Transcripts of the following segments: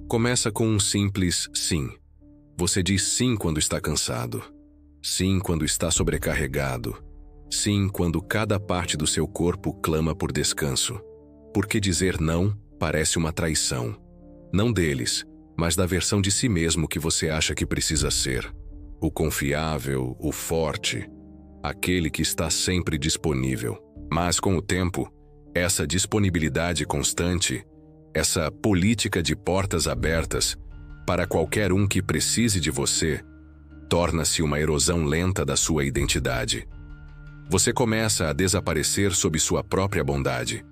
Começa com um simples sim. Você diz sim quando está cansado. Sim quando está sobrecarregado. Sim quando cada parte do seu corpo clama por descanso. Porque dizer não parece uma traição. Não deles, mas da versão de si mesmo que você acha que precisa ser. O confiável, o forte, aquele que está sempre disponível. Mas com o tempo, essa disponibilidade constante, essa política de portas abertas para qualquer um que precise de você, torna-se uma erosão lenta da sua identidade. Você começa a desaparecer sob sua própria bondade.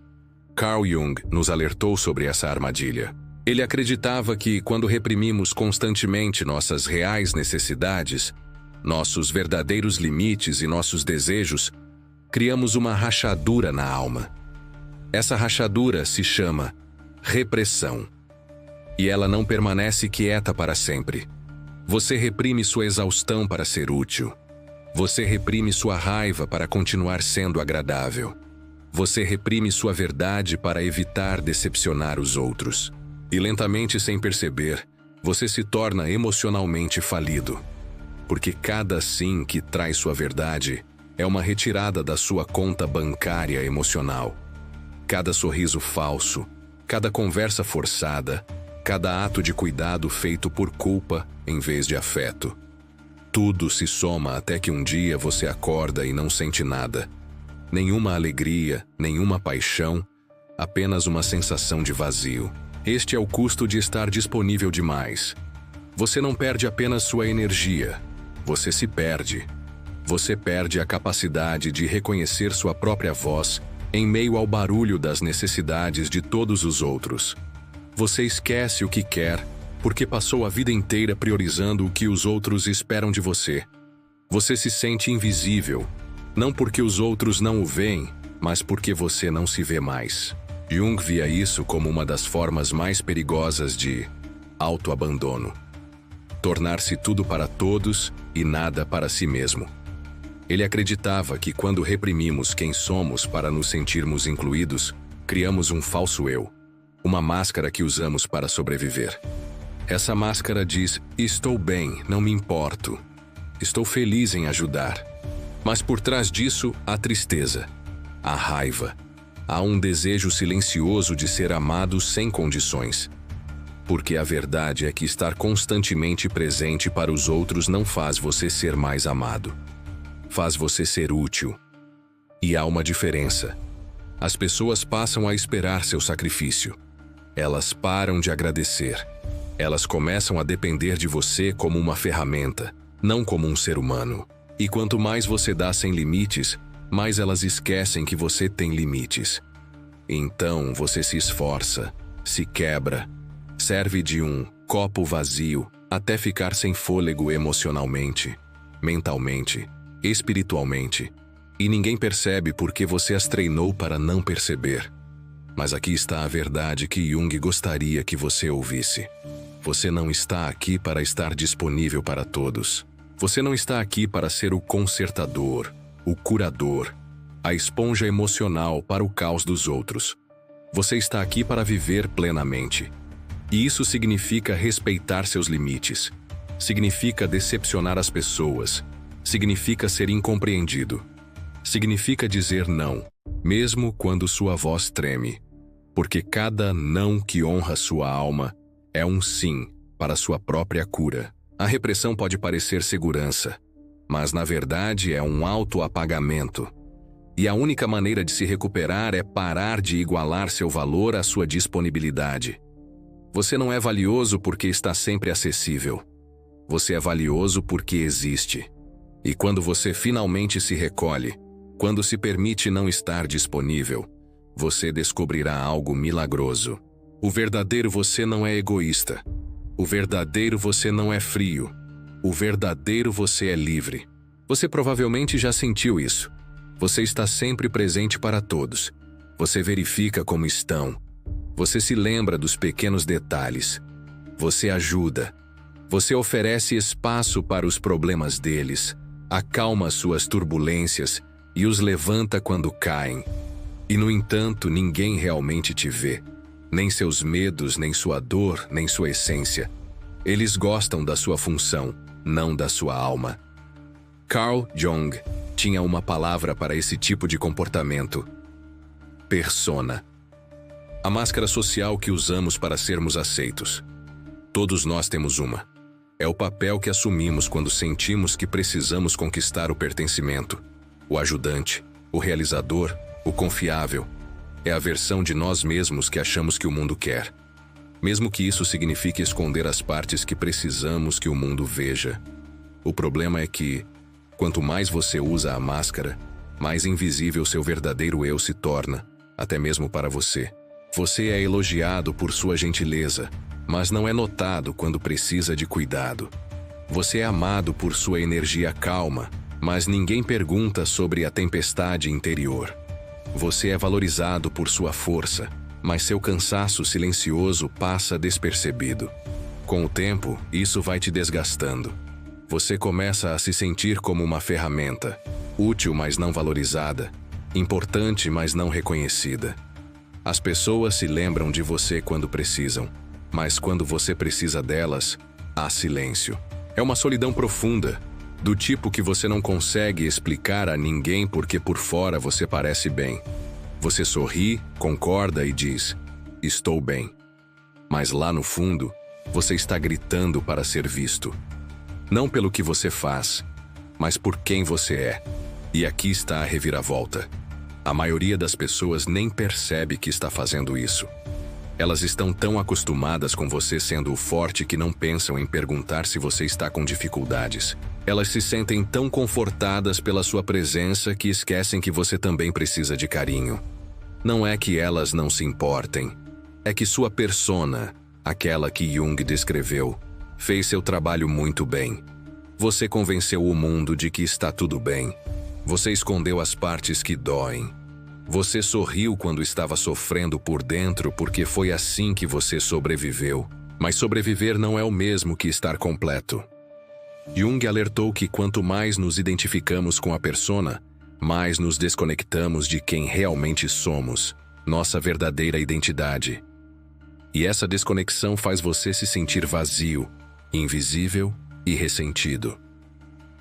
Carl Jung nos alertou sobre essa armadilha. Ele acreditava que, quando reprimimos constantemente nossas reais necessidades, nossos verdadeiros limites e nossos desejos, criamos uma rachadura na alma. Essa rachadura se chama repressão. E ela não permanece quieta para sempre. Você reprime sua exaustão para ser útil. Você reprime sua raiva para continuar sendo agradável. Você reprime sua verdade para evitar decepcionar os outros. E lentamente, sem perceber, você se torna emocionalmente falido. Porque cada sim que traz sua verdade é uma retirada da sua conta bancária emocional. Cada sorriso falso, cada conversa forçada, cada ato de cuidado feito por culpa em vez de afeto. Tudo se soma até que um dia você acorda e não sente nada. Nenhuma alegria, nenhuma paixão, apenas uma sensação de vazio. Este é o custo de estar disponível demais. Você não perde apenas sua energia, você se perde. Você perde a capacidade de reconhecer sua própria voz em meio ao barulho das necessidades de todos os outros. Você esquece o que quer porque passou a vida inteira priorizando o que os outros esperam de você. Você se sente invisível, não porque os outros não o veem, mas porque você não se vê mais. Jung via isso como uma das formas mais perigosas de autoabandono. Tornar-se tudo para todos e nada para si mesmo. Ele acreditava que quando reprimimos quem somos para nos sentirmos incluídos, criamos um falso eu, uma máscara que usamos para sobreviver. Essa máscara diz: estou bem, não me importo. Estou feliz em ajudar. Mas por trás disso, há tristeza, há raiva. Há um desejo silencioso de ser amado sem condições. Porque a verdade é que estar constantemente presente para os outros não faz você ser mais amado. Faz você ser útil. E há uma diferença. As pessoas passam a esperar seu sacrifício. Elas param de agradecer. Elas começam a depender de você como uma ferramenta, não como um ser humano. E quanto mais você dá sem limites, mais elas esquecem que você tem limites. Então você se esforça, se quebra, serve de um copo vazio até ficar sem fôlego emocionalmente, mentalmente, espiritualmente. E ninguém percebe porque você as treinou para não perceber. Mas aqui está a verdade que Jung gostaria que você ouvisse. Você não está aqui para estar disponível para todos. Você não está aqui para ser o consertador, o curador, a esponja emocional para o caos dos outros. Você está aqui para viver plenamente. E isso significa respeitar seus limites. Significa decepcionar as pessoas. Significa ser incompreendido. Significa dizer não, mesmo quando sua voz treme. Porque cada não que honra sua alma é um sim para sua própria cura. A repressão pode parecer segurança, mas na verdade é um autoapagamento. E a única maneira de se recuperar é parar de igualar seu valor à sua disponibilidade. Você não é valioso porque está sempre acessível. Você é valioso porque existe. E quando você finalmente se recolhe, quando se permite não estar disponível, você descobrirá algo milagroso. O verdadeiro você não é egoísta. O verdadeiro você não é frio. O verdadeiro você é livre. Você provavelmente já sentiu isso. Você está sempre presente para todos. Você verifica como estão. Você se lembra dos pequenos detalhes. Você ajuda. Você oferece espaço para os problemas deles, acalma suas turbulências e os levanta quando caem. E, no entanto, ninguém realmente te vê. nem seus medos, nem sua dor, nem sua essência. Eles gostam da sua função, não da sua alma. Carl Jung tinha uma palavra para esse tipo de comportamento: persona. A máscara social que usamos para sermos aceitos. Todos nós temos uma. É o papel que assumimos quando sentimos que precisamos conquistar o pertencimento, o ajudante, o realizador, o confiável. É a versão de nós mesmos que achamos que o mundo quer, mesmo que isso signifique esconder as partes que precisamos que o mundo veja. O problema é que, quanto mais você usa a máscara, mais invisível seu verdadeiro eu se torna, até mesmo para você. Você é elogiado por sua gentileza, mas não é notado quando precisa de cuidado. Você é amado por sua energia calma, mas ninguém pergunta sobre a tempestade interior. Você é valorizado por sua força, mas seu cansaço silencioso passa despercebido. Com o tempo, isso vai te desgastando. Você começa a se sentir como uma ferramenta, útil, mas não valorizada, importante, mas não reconhecida. As pessoas se lembram de você quando precisam, mas quando você precisa delas, há silêncio. É uma solidão profunda, do tipo que você não consegue explicar a ninguém porque por fora você parece bem. Você sorri, concorda e diz: estou bem. Mas lá no fundo, você está gritando para ser visto. Não pelo que você faz, mas por quem você é. E aqui está a reviravolta. A maioria das pessoas nem percebe que está fazendo isso. Elas estão tão acostumadas com você sendo o forte que não pensam em perguntar se você está com dificuldades. Elas se sentem tão confortadas pela sua presença que esquecem que você também precisa de carinho. Não é que elas não se importem, é que sua persona, aquela que Jung descreveu, fez seu trabalho muito bem. Você convenceu o mundo de que está tudo bem. Você escondeu as partes que doem. Você sorriu quando estava sofrendo por dentro porque foi assim que você sobreviveu. Mas sobreviver não é o mesmo que estar completo. Jung alertou que quanto mais nos identificamos com a persona, mais nos desconectamos de quem realmente somos, nossa verdadeira identidade. E essa desconexão faz você se sentir vazio, invisível e ressentido.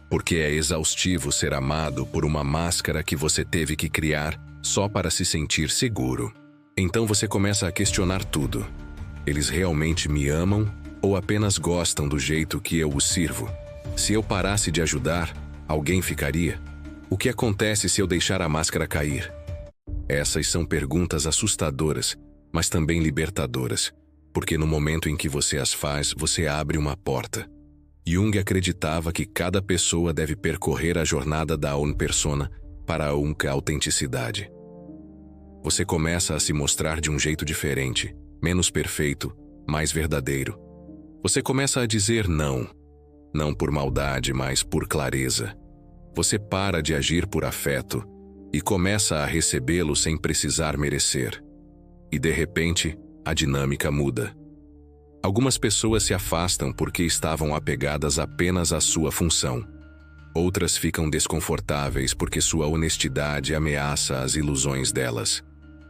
Porque é exaustivo ser amado por uma máscara que você teve que criar só para se sentir seguro. Então você começa a questionar tudo. Eles realmente me amam ou apenas gostam do jeito que eu os sirvo? Se eu parasse de ajudar, alguém ficaria? O que acontece se eu deixar a máscara cair? Essas são perguntas assustadoras, mas também libertadoras, porque no momento em que você as faz, você abre uma porta. Jung acreditava que cada pessoa deve percorrer a jornada da persona para a autenticidade. Você começa a se mostrar de um jeito diferente, menos perfeito, mais verdadeiro. Você começa a dizer não, não por maldade, mas por clareza. Você para de agir por afeto e começa a recebê-lo sem precisar merecer. E de repente, a dinâmica muda. Algumas pessoas se afastam porque estavam apegadas apenas à sua função. Outras ficam desconfortáveis porque sua honestidade ameaça as ilusões delas.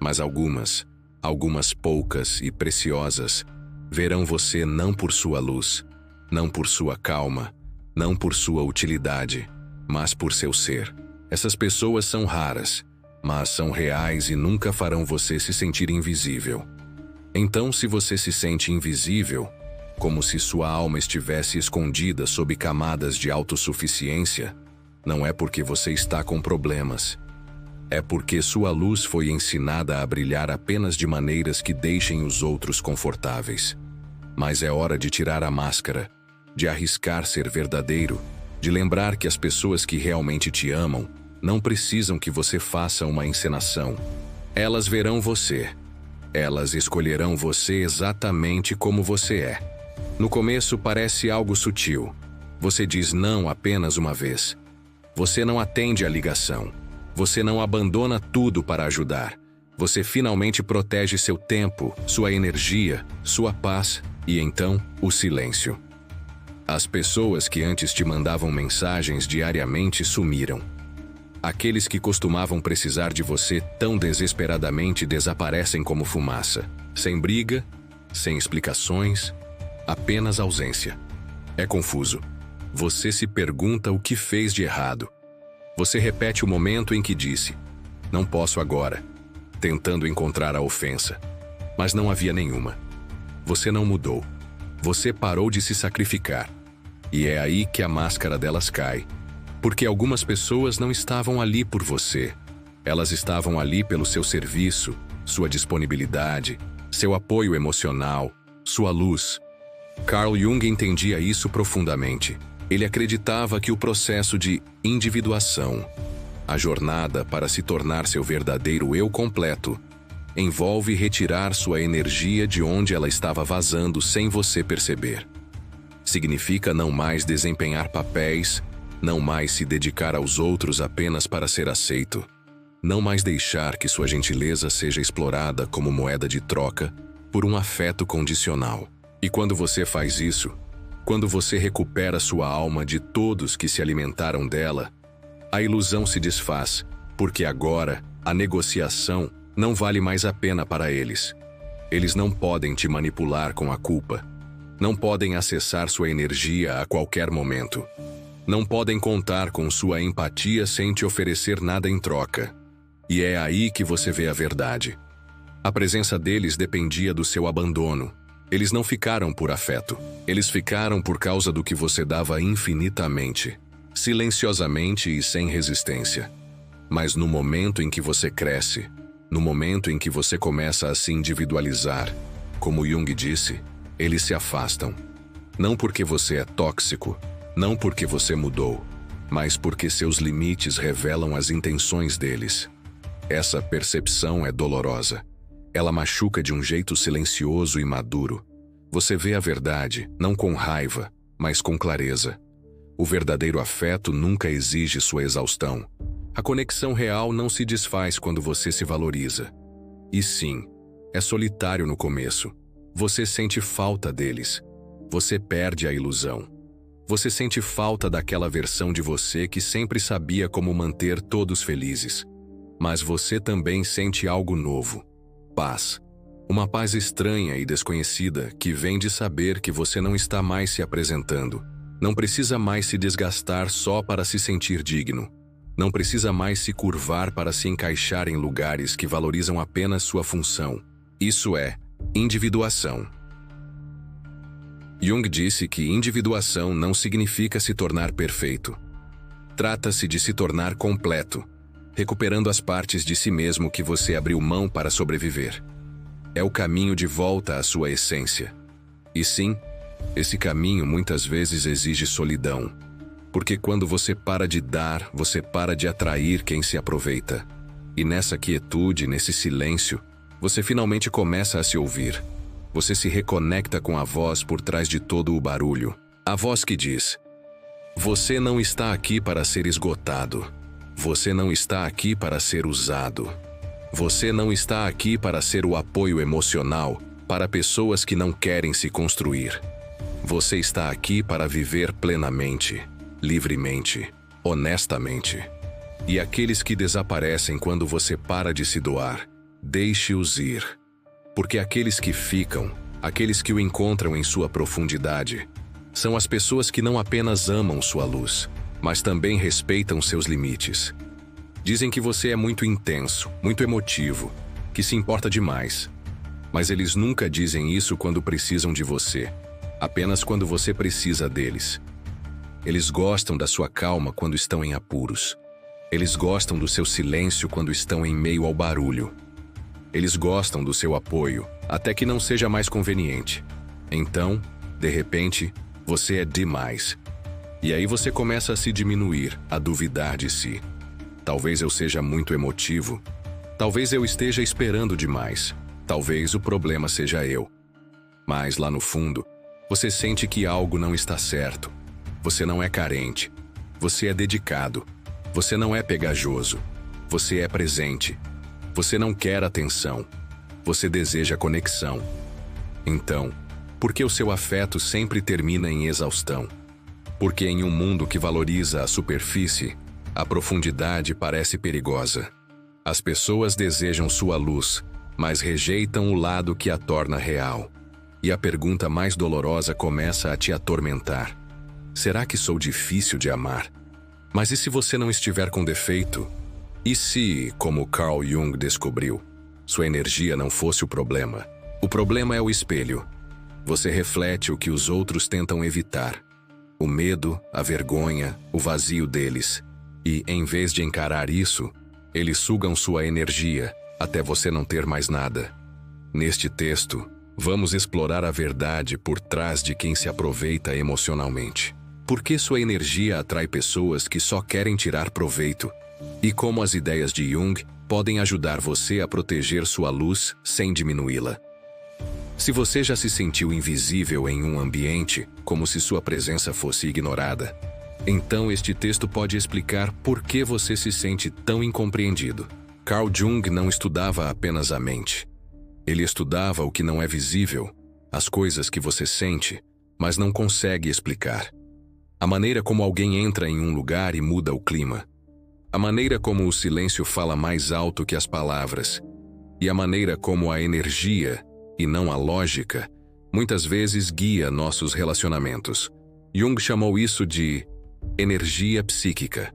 Mas algumas poucas e preciosas, verão você não por sua luz, não por sua calma, não por sua utilidade, mas por seu ser. Essas pessoas são raras, mas são reais e nunca farão você se sentir invisível. Então, se você se sente invisível, como se sua alma estivesse escondida sob camadas de autossuficiência, não é porque você está com problemas. É porque sua luz foi ensinada a brilhar apenas de maneiras que deixem os outros confortáveis. Mas é hora de tirar a máscara, de arriscar ser verdadeiro, de lembrar que as pessoas que realmente te amam não precisam que você faça uma encenação. Elas verão você. Elas escolherão você exatamente como você é. No começo parece algo sutil. Você diz não apenas uma vez. Você não atende à ligação. Você não abandona tudo para ajudar. Você finalmente protege seu tempo, sua energia, sua paz e então o silêncio. As pessoas que antes te mandavam mensagens diariamente sumiram. Aqueles que costumavam precisar de você tão desesperadamente desaparecem como fumaça. Sem briga, sem explicações, apenas ausência. É confuso. Você se pergunta o que fez de errado. Você repete o momento em que disse, não posso agora, tentando encontrar a ofensa. Mas não havia nenhuma. Você não mudou. Você parou de se sacrificar. E é aí que a máscara delas cai. Porque algumas pessoas não estavam ali por você. Elas estavam ali pelo seu serviço, sua disponibilidade, seu apoio emocional, sua luz. Carl Jung entendia isso profundamente. Ele acreditava que o processo de individuação, a jornada para se tornar seu verdadeiro eu completo, envolve retirar sua energia de onde ela estava vazando sem você perceber. Significa não mais desempenhar papéis, não mais se dedicar aos outros apenas para ser aceito, não mais deixar que sua gentileza seja explorada como moeda de troca por um afeto condicional. E quando você faz isso, quando você recupera sua alma de todos que se alimentaram dela, a ilusão se desfaz, porque agora a negociação não vale mais a pena para eles. Eles não podem te manipular com a culpa. Não podem acessar sua energia a qualquer momento. Não podem contar com sua empatia sem te oferecer nada em troca. E é aí que você vê a verdade. A presença deles dependia do seu abandono. Eles não ficaram por afeto. Eles ficaram por causa do que você dava infinitamente, silenciosamente e sem resistência. Mas no momento em que você cresce, no momento em que você começa a se individualizar, como Jung disse, eles se afastam. Não porque você é tóxico, não porque você mudou, mas porque seus limites revelam as intenções deles. Essa percepção é dolorosa. Ela machuca de um jeito silencioso e maduro. Você vê a verdade, não com raiva, mas com clareza. O verdadeiro afeto nunca exige sua exaustão. A conexão real não se desfaz quando você se valoriza. E sim, é solitário no começo. Você sente falta deles. Você perde a ilusão. Você sente falta daquela versão de você que sempre sabia como manter todos felizes. Mas você também sente algo novo. Paz. Uma paz estranha e desconhecida que vem de saber que você não está mais se apresentando. Não precisa mais se desgastar só para se sentir digno. Não precisa mais se curvar para se encaixar em lugares que valorizam apenas sua função. Isso é individuação. Jung disse que individuação não significa se tornar perfeito. Trata-se de se tornar completo, recuperando as partes de si mesmo que você abriu mão para sobreviver. É o caminho de volta à sua essência. E sim, esse caminho muitas vezes exige solidão, porque quando você para de dar, você para de atrair quem se aproveita. E nessa quietude, nesse silêncio, você finalmente começa a se ouvir. Você se reconecta com a voz por trás de todo o barulho. A voz que diz: você não está aqui para ser esgotado. Você não está aqui para ser usado. Você não está aqui para ser o apoio emocional para pessoas que não querem se construir. Você está aqui para viver plenamente, livremente, honestamente. E aqueles que desaparecem quando você para de se doar, deixe-os ir. Porque aqueles que ficam, aqueles que o encontram em sua profundidade, são as pessoas que não apenas amam sua luz, mas também respeitam seus limites. Dizem que você é muito intenso, muito emotivo, que se importa demais. Mas eles nunca dizem isso quando precisam de você, apenas quando você precisa deles. Eles gostam da sua calma quando estão em apuros. Eles gostam do seu silêncio quando estão em meio ao barulho. Eles gostam do seu apoio, até que não seja mais conveniente. Então, de repente, você é demais. E aí você começa a se diminuir, a duvidar de si. Talvez eu seja muito emotivo. Talvez eu esteja esperando demais. Talvez o problema seja eu. Mas lá no fundo, você sente que algo não está certo. Você não é carente. Você é dedicado. Você não é pegajoso. Você é presente. Você não quer atenção. Você deseja conexão. Então, por que o seu afeto sempre termina em exaustão? Porque em um mundo que valoriza a superfície, a profundidade parece perigosa. As pessoas desejam sua luz, mas rejeitam o lado que a torna real. E a pergunta mais dolorosa começa a te atormentar. Será que sou difícil de amar? Mas e se você não estiver com defeito? E se, como Carl Jung descobriu, sua energia não fosse o problema? O problema é o espelho. Você reflete o que os outros tentam evitar. O medo, a vergonha, o vazio deles. E, em vez de encarar isso, eles sugam sua energia, até você não ter mais nada. Neste texto, vamos explorar a verdade por trás de quem se aproveita emocionalmente. Por que sua energia atrai pessoas que só querem tirar proveito? E como as ideias de Jung podem ajudar você a proteger sua luz sem diminuí-la? Se você já se sentiu invisível em um ambiente, como se sua presença fosse ignorada, então este texto pode explicar por que você se sente tão incompreendido. Carl Jung não estudava apenas a mente. Ele estudava o que não é visível, as coisas que você sente, mas não consegue explicar. A maneira como alguém entra em um lugar e muda o clima. A maneira como o silêncio fala mais alto que as palavras. E a maneira como a energia, e não a lógica, muitas vezes guia nossos relacionamentos. Jung chamou isso de energia psíquica.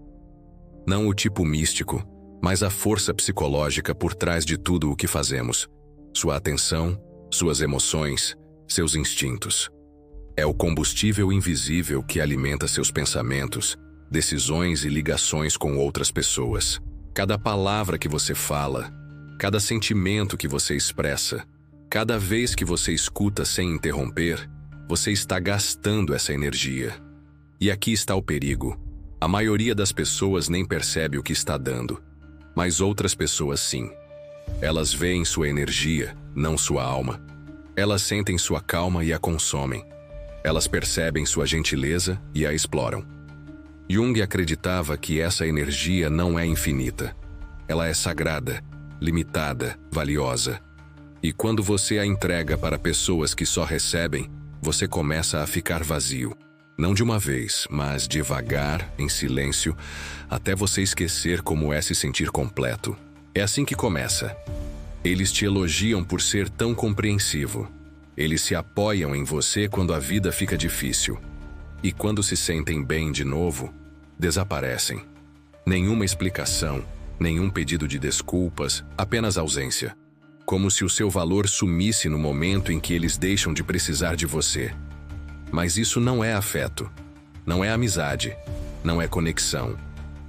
Não o tipo místico, mas a força psicológica por trás de tudo o que fazemos. Sua atenção, suas emoções, seus instintos. É o combustível invisível que alimenta seus pensamentos, decisões e ligações com outras pessoas. Cada palavra que você fala, cada sentimento que você expressa, cada vez que você escuta sem interromper, você está gastando essa energia. E aqui está o perigo. A maioria das pessoas nem percebe o que está dando, mas outras pessoas sim. Elas veem sua energia, não sua alma. Elas sentem sua calma e a consomem. Elas percebem sua gentileza e a exploram. Jung acreditava que essa energia não é infinita. Ela é sagrada, limitada, valiosa. E quando você a entrega para pessoas que só recebem, você começa a ficar vazio. Não de uma vez, mas devagar, em silêncio, até você esquecer como é se sentir completo. É assim que começa. Eles te elogiam por ser tão compreensivo. Eles se apoiam em você quando a vida fica difícil. E quando se sentem bem de novo, desaparecem. Nenhuma explicação, nenhum pedido de desculpas, apenas ausência. Como se o seu valor sumisse no momento em que eles deixam de precisar de você. Mas isso não é afeto, não é amizade, não é conexão,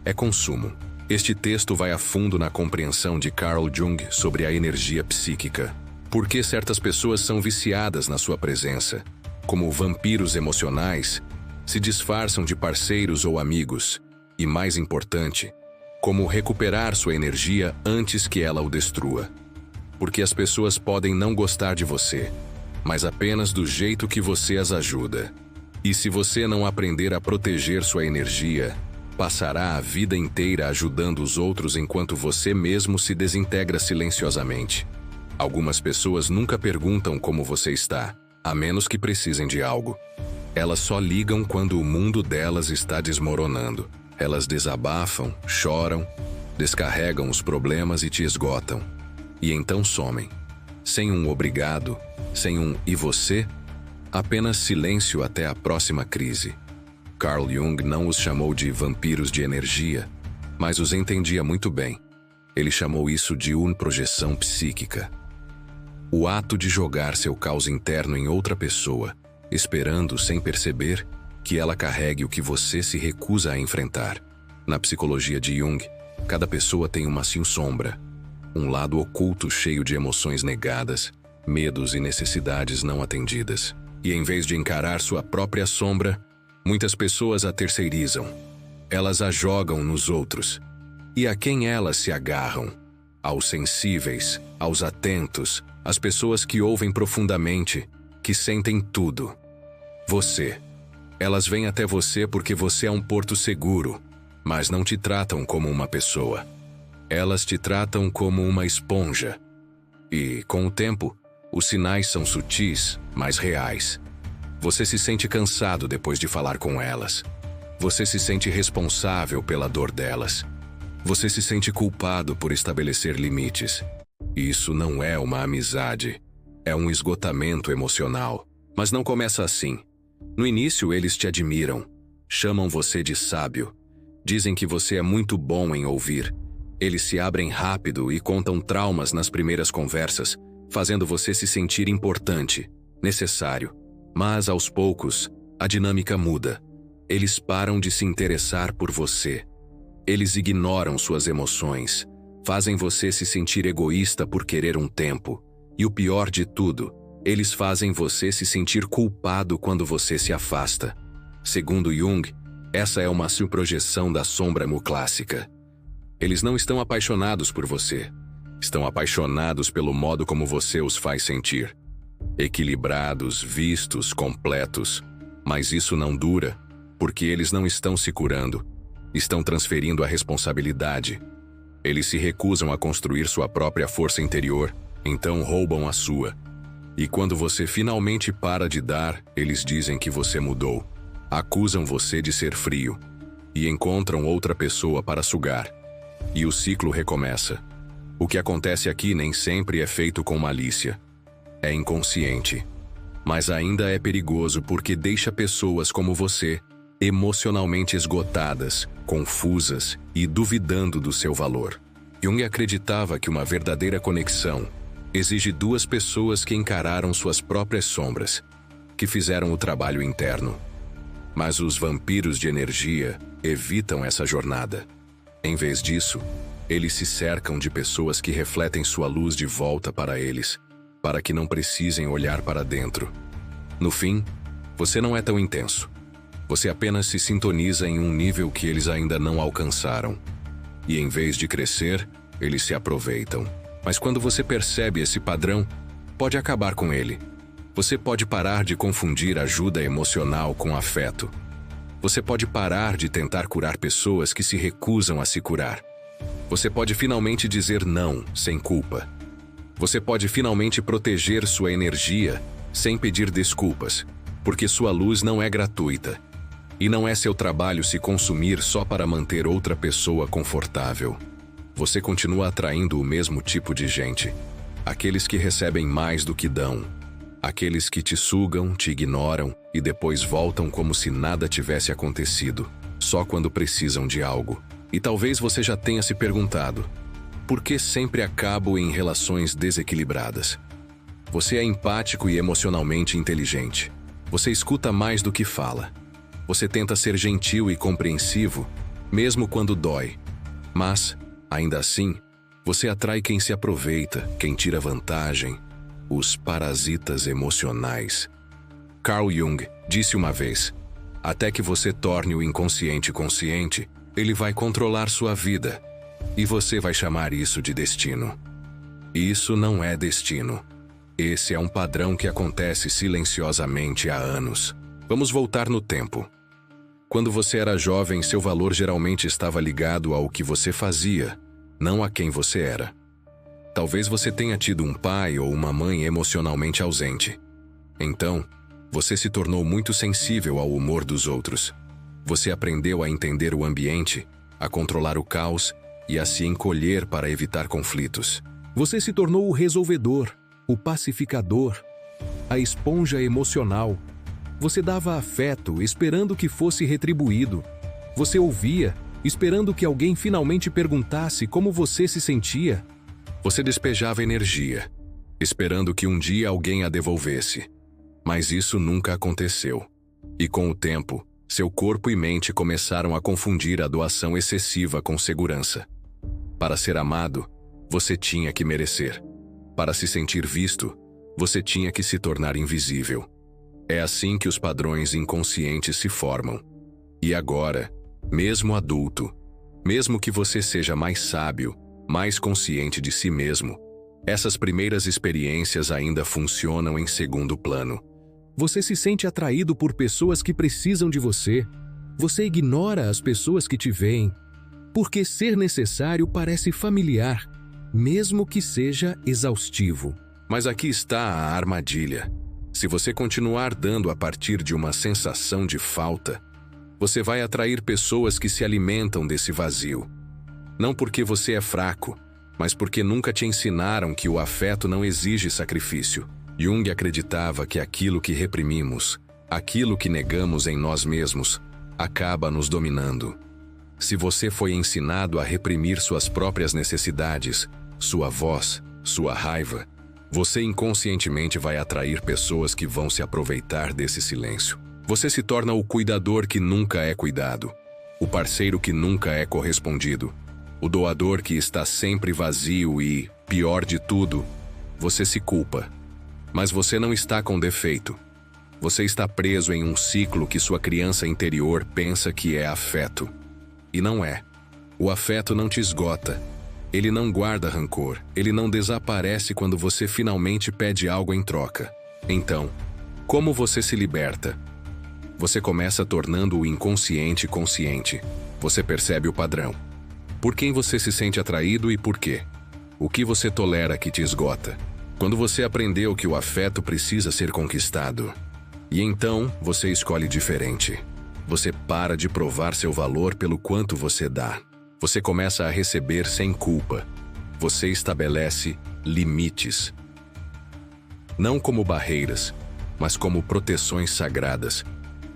é consumo. Este texto vai a fundo na compreensão de Carl Jung sobre a energia psíquica. Por que certas pessoas são viciadas na sua presença, como vampiros emocionais, se disfarçam de parceiros ou amigos, e mais importante, como recuperar sua energia antes que ela o destrua. Porque as pessoas podem não gostar de você, mas apenas do jeito que você as ajuda. E se você não aprender a proteger sua energia, passará a vida inteira ajudando os outros enquanto você mesmo se desintegra silenciosamente. Algumas pessoas nunca perguntam como você está, a menos que precisem de algo. Elas só ligam quando o mundo delas está desmoronando. Elas desabafam, choram, descarregam os problemas e te esgotam. E então somem. Sem um obrigado, sem um e você, apenas silêncio até a próxima crise. Carl Jung não os chamou de vampiros de energia, mas os entendia muito bem. Ele chamou isso de uma projeção psíquica. O ato de jogar seu caos interno em outra pessoa, esperando, sem perceber, que ela carregue o que você se recusa a enfrentar. Na psicologia de Jung, cada pessoa tem uma sombra, um lado oculto cheio de emoções negadas, medos e necessidades não atendidas. E em vez de encarar sua própria sombra, muitas pessoas a terceirizam. Elas a jogam nos outros. E a quem elas se agarram? Aos sensíveis, aos atentos, às pessoas que ouvem profundamente, que sentem tudo. Você. Elas vêm até você porque você é um porto seguro, mas não te tratam como uma pessoa. Elas te tratam como uma esponja. E, com o tempo, os sinais são sutis, mas reais. Você se sente cansado depois de falar com elas. Você se sente responsável pela dor delas. Você se sente culpado por estabelecer limites. Isso não é uma amizade. É um esgotamento emocional. Mas não começa assim. No início, eles te admiram. Chamam você de sábio. Dizem que você é muito bom em ouvir. Eles se abrem rápido e contam traumas nas primeiras conversas, fazendo você se sentir importante, necessário. Mas, aos poucos, a dinâmica muda. Eles param de se interessar por você. Eles ignoram suas emoções. Fazem você se sentir egoísta por querer um tempo. E o pior de tudo, eles fazem você se sentir culpado quando você se afasta. Segundo Jung, essa é uma subprojeção da sombra mu clássica. Eles não estão apaixonados por você. Estão apaixonados pelo modo como você os faz sentir. Equilibrados, vistos, completos. Mas isso não dura, porque eles não estão se curando. Estão transferindo a responsabilidade. Eles se recusam a construir sua própria força interior, então roubam a sua. E quando você finalmente para de dar, eles dizem que você mudou. Acusam você de ser frio. E encontram outra pessoa para sugar. E o ciclo recomeça. O que acontece aqui nem sempre é feito com malícia. É inconsciente. Mas ainda é perigoso porque deixa pessoas como você emocionalmente esgotadas, confusas e duvidando do seu valor. Jung acreditava que uma verdadeira conexão exige duas pessoas que encararam suas próprias sombras, que fizeram o trabalho interno. Mas os vampiros de energia evitam essa jornada. Em vez disso, eles se cercam de pessoas que refletem sua luz de volta para eles, para que não precisem olhar para dentro. No fim, você não é tão intenso. Você apenas se sintoniza em um nível que eles ainda não alcançaram. E em vez de crescer, eles se aproveitam. Mas quando você percebe esse padrão, pode acabar com ele. Você pode parar de confundir ajuda emocional com afeto. Você pode parar de tentar curar pessoas que se recusam a se curar. Você pode finalmente dizer não, sem culpa. Você pode finalmente proteger sua energia, sem pedir desculpas, porque sua luz não é gratuita. E não é seu trabalho se consumir só para manter outra pessoa confortável. Você continua atraindo o mesmo tipo de gente. Aqueles que recebem mais do que dão. Aqueles que te sugam, te ignoram e depois voltam como se nada tivesse acontecido, só quando precisam de algo. E talvez você já tenha se perguntado: por que sempre acabo em relações desequilibradas? Você é empático e emocionalmente inteligente. Você escuta mais do que fala. Você tenta ser gentil e compreensivo, mesmo quando dói. Mas, ainda assim, você atrai quem se aproveita, quem tira vantagem, os parasitas emocionais. Carl Jung disse uma vez: até que você torne o inconsciente consciente, ele vai controlar sua vida. E você vai chamar isso de destino. Isso não é destino. Esse é um padrão que acontece silenciosamente há anos. Vamos voltar no tempo. Quando você era jovem, seu valor geralmente estava ligado ao que você fazia, não a quem você era. Talvez você tenha tido um pai ou uma mãe emocionalmente ausente. Então, você se tornou muito sensível ao humor dos outros. Você aprendeu a entender o ambiente, a controlar o caos e a se encolher para evitar conflitos. Você se tornou o resolvedor, o pacificador, a esponja emocional. Você dava afeto, esperando que fosse retribuído. Você ouvia, esperando que alguém finalmente perguntasse como você se sentia. Você despejava energia, esperando que um dia alguém a devolvesse. Mas isso nunca aconteceu. E com o tempo, seu corpo e mente começaram a confundir a doação excessiva com segurança. Para ser amado, você tinha que merecer. Para se sentir visto, você tinha que se tornar invisível. É assim que os padrões inconscientes se formam. E agora, mesmo adulto, mesmo que você seja mais sábio, mais consciente de si mesmo, essas primeiras experiências ainda funcionam em segundo plano. Você se sente atraído por pessoas que precisam de você. Você ignora as pessoas que te veem, porque ser necessário parece familiar, mesmo que seja exaustivo. Mas aqui está a armadilha. Se você continuar dando a partir de uma sensação de falta, você vai atrair pessoas que se alimentam desse vazio. Não porque você é fraco, mas porque nunca te ensinaram que o afeto não exige sacrifício. Jung acreditava que aquilo que reprimimos, aquilo que negamos em nós mesmos, acaba nos dominando. Se você foi ensinado a reprimir suas próprias necessidades, sua voz, sua raiva, você inconscientemente vai atrair pessoas que vão se aproveitar desse silêncio. Você se torna o cuidador que nunca é cuidado, o parceiro que nunca é correspondido, o doador que está sempre vazio e, pior de tudo, você se culpa. Mas você não está com defeito. Você está preso em um ciclo que sua criança interior pensa que é afeto. E não é. O afeto não te esgota. Ele não guarda rancor. Ele não desaparece quando você finalmente pede algo em troca. Então, como você se liberta? Você começa tornando o inconsciente consciente. Você percebe o padrão. Por quem você se sente atraído e por quê? O que você tolera que te esgota? Quando você aprendeu que o afeto precisa ser conquistado. E então, você escolhe diferente. Você para de provar seu valor pelo quanto você dá. Você começa a receber sem culpa. Você estabelece limites. Não como barreiras, mas como proteções sagradas.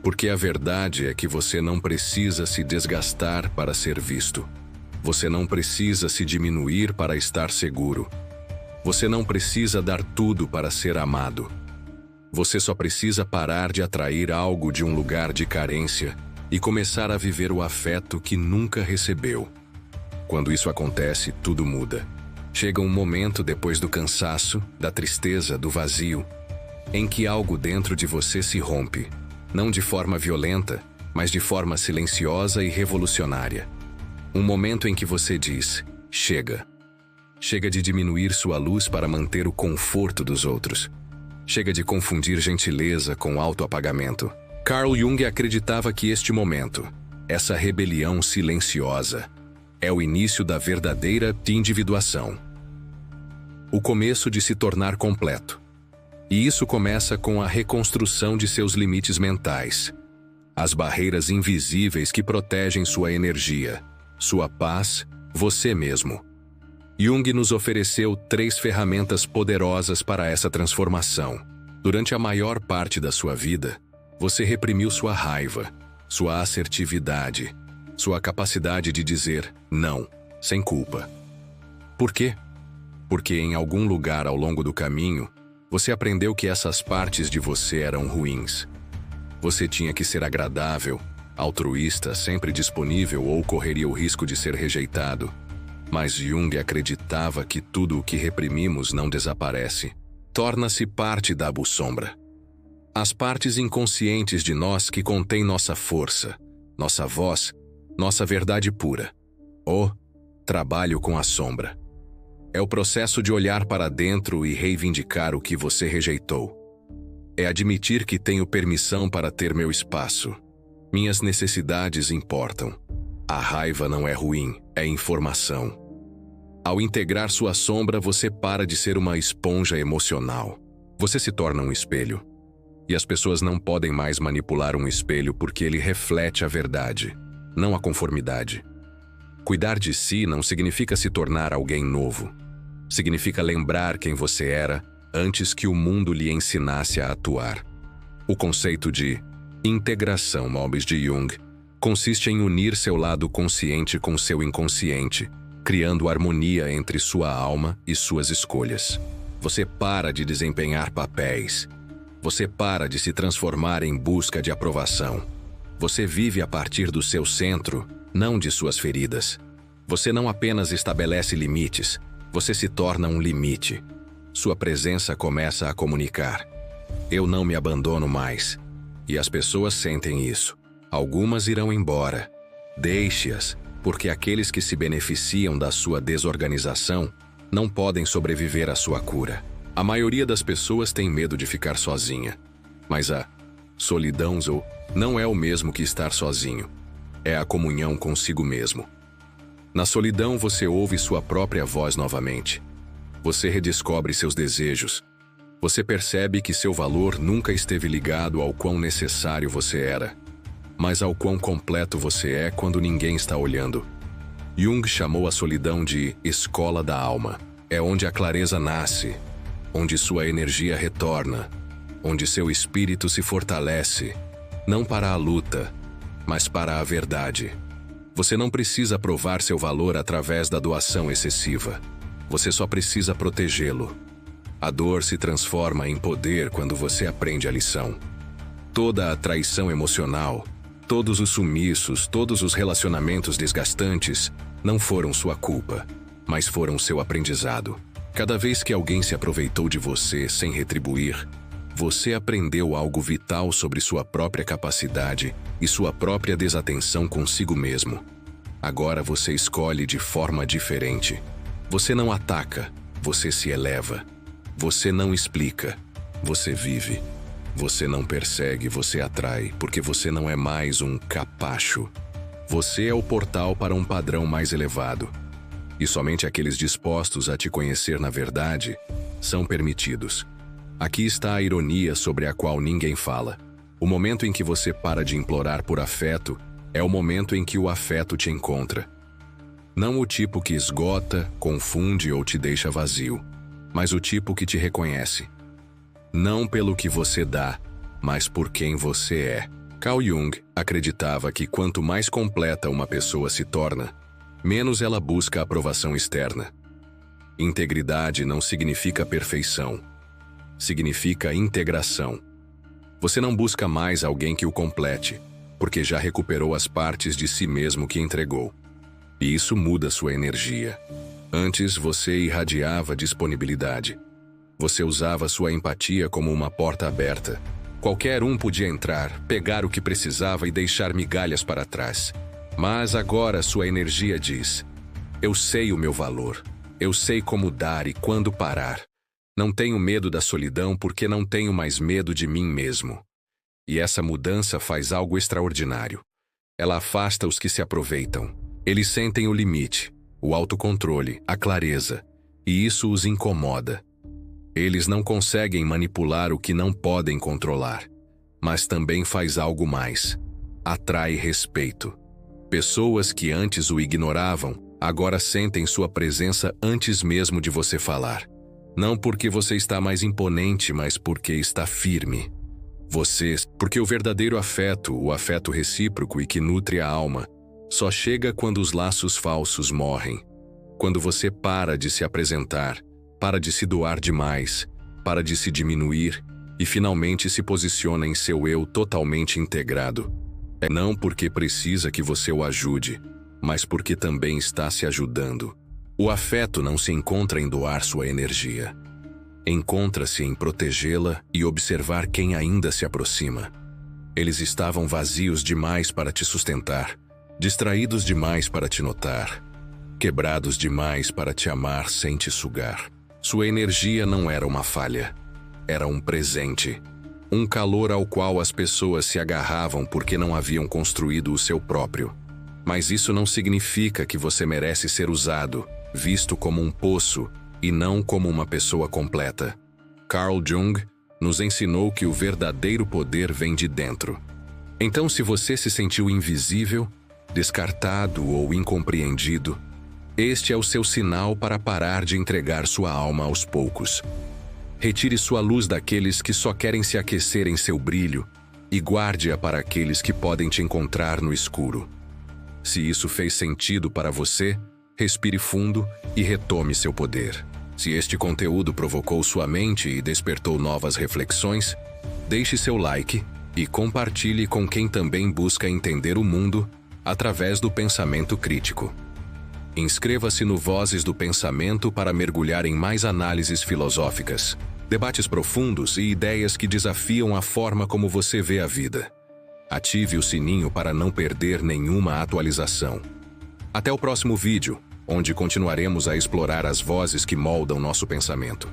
Porque a verdade é que você não precisa se desgastar para ser visto. Você não precisa se diminuir para estar seguro. Você não precisa dar tudo para ser amado. Você só precisa parar de atrair algo de um lugar de carência e começar a viver o afeto que nunca recebeu. Quando isso acontece, tudo muda. Chega um momento depois do cansaço, da tristeza, do vazio, em que algo dentro de você se rompe, não de forma violenta, mas de forma silenciosa e revolucionária. Um momento em que você diz, chega. Chega de diminuir sua luz para manter o conforto dos outros. Chega de confundir gentileza com autoapagamento. Carl Jung acreditava que este momento, essa rebelião silenciosa, é o início da verdadeira individuação. O começo de se tornar completo. E isso começa com a reconstrução de seus limites mentais. As barreiras invisíveis que protegem sua energia, sua paz, você mesmo. Jung nos ofereceu 3 ferramentas poderosas para essa transformação. Durante a maior parte da sua vida, você reprimiu sua raiva, sua assertividade, sua capacidade de dizer não, sem culpa. Por quê? Porque em algum lugar ao longo do caminho, você aprendeu que essas partes de você eram ruins. Você tinha que ser agradável, altruísta, sempre disponível ou correria o risco de ser rejeitado. Mas Jung acreditava que tudo o que reprimimos não desaparece. Torna-se parte da sombra. As partes inconscientes de nós que contêm nossa força, nossa voz, nossa verdade pura. O trabalho com a sombra. É o processo de olhar para dentro e reivindicar o que você rejeitou. É admitir que tenho permissão para ter meu espaço. Minhas necessidades importam. A raiva não é ruim, é informação. Ao integrar sua sombra, você para de ser uma esponja emocional. Você se torna um espelho. E as pessoas não podem mais manipular um espelho porque ele reflete a verdade, não a conformidade. Cuidar de si não significa se tornar alguém novo. Significa lembrar quem você era antes que o mundo lhe ensinasse a atuar. O conceito de integração, Mobius de Jung, consiste em unir seu lado consciente com seu inconsciente, criando harmonia entre sua alma e suas escolhas. Você para de desempenhar papéis. Você para de se transformar em busca de aprovação. Você vive a partir do seu centro, não de suas feridas. Você não apenas estabelece limites, você se torna um limite. Sua presença começa a comunicar. Eu não me abandono mais. E as pessoas sentem isso. Algumas irão embora. Deixe-as, porque aqueles que se beneficiam da sua desorganização não podem sobreviver à sua cura. A maioria das pessoas tem medo de ficar sozinha. Mas a solidão não é o mesmo que estar sozinho. É a comunhão consigo mesmo. Na solidão você ouve sua própria voz novamente. Você redescobre seus desejos. Você percebe que seu valor nunca esteve ligado ao quão necessário você era, mas ao quão completo você é quando ninguém está olhando. Jung chamou a solidão de escola da alma. É onde a clareza nasce, onde sua energia retorna, onde seu espírito se fortalece, não para a luta, mas para a verdade. Você não precisa provar seu valor através da doação excessiva. Você só precisa protegê-lo. A dor se transforma em poder quando você aprende a lição. Toda a traição emocional, todos os sumiços, todos os relacionamentos desgastantes não foram sua culpa, mas foram seu aprendizado. Cada vez que alguém se aproveitou de você sem retribuir, você aprendeu algo vital sobre sua própria capacidade e sua própria desatenção consigo mesmo. Agora você escolhe de forma diferente. Você não ataca, você se eleva. Você não explica, você vive. Você não persegue, você atrai, porque você não é mais um capacho. Você é o portal para um padrão mais elevado. E somente aqueles dispostos a te conhecer na verdade são permitidos. Aqui está a ironia sobre a qual ninguém fala. O momento em que você para de implorar por afeto é o momento em que o afeto te encontra. Não o tipo que esgota, confunde ou te deixa vazio, mas o tipo que te reconhece. Não pelo que você dá, mas por quem você é. Carl Jung acreditava que quanto mais completa uma pessoa se torna, menos ela busca aprovação externa. Integridade não significa perfeição. Significa integração. Você não busca mais alguém que o complete, porque já recuperou as partes de si mesmo que entregou. E isso muda sua energia. Antes você irradiava disponibilidade. Você usava sua empatia como uma porta aberta. Qualquer um podia entrar, pegar o que precisava e deixar migalhas para trás. Mas agora sua energia diz: eu sei o meu valor. Eu sei como dar e quando parar. Não tenho medo da solidão porque não tenho mais medo de mim mesmo. E essa mudança faz algo extraordinário. Ela afasta os que se aproveitam. Eles sentem o limite, o autocontrole, a clareza, e isso os incomoda. Eles não conseguem manipular o que não podem controlar, mas também faz algo mais. Atrai respeito. Pessoas que antes o ignoravam, agora sentem sua presença antes mesmo de você falar. Não porque você está mais imponente, mas porque está firme. Porque o verdadeiro afeto, o afeto recíproco e que nutre a alma, só chega quando os laços falsos morrem. Quando você para de se apresentar, para de se doar demais, para de se diminuir e finalmente se posiciona em seu eu totalmente integrado. É não porque precisa que você o ajude, mas porque também está se ajudando. O afeto não se encontra em doar sua energia. Encontra-se em protegê-la e observar quem ainda se aproxima. Eles estavam vazios demais para te sustentar, distraídos demais para te notar, quebrados demais para te amar sem te sugar. Sua energia não era uma falha, era um presente, um calor ao qual as pessoas se agarravam porque não haviam construído o seu próprio. Mas isso não significa que você merece ser usado, visto como um poço e não como uma pessoa completa. Carl Jung nos ensinou que o verdadeiro poder vem de dentro. Então, se você se sentiu invisível, descartado ou incompreendido, este é o seu sinal para parar de entregar sua alma aos poucos. Retire sua luz daqueles que só querem se aquecer em seu brilho e guarde-a para aqueles que podem te encontrar no escuro. Se isso fez sentido para você, respire fundo e retome seu poder. Se este conteúdo provocou sua mente e despertou novas reflexões, deixe seu like e compartilhe com quem também busca entender o mundo através do pensamento crítico. Inscreva-se no Vozes do Pensamento para mergulhar em mais análises filosóficas, debates profundos e ideias que desafiam a forma como você vê a vida. Ative o sininho para não perder nenhuma atualização. Até o próximo vídeo, onde continuaremos a explorar as vozes que moldam nosso pensamento.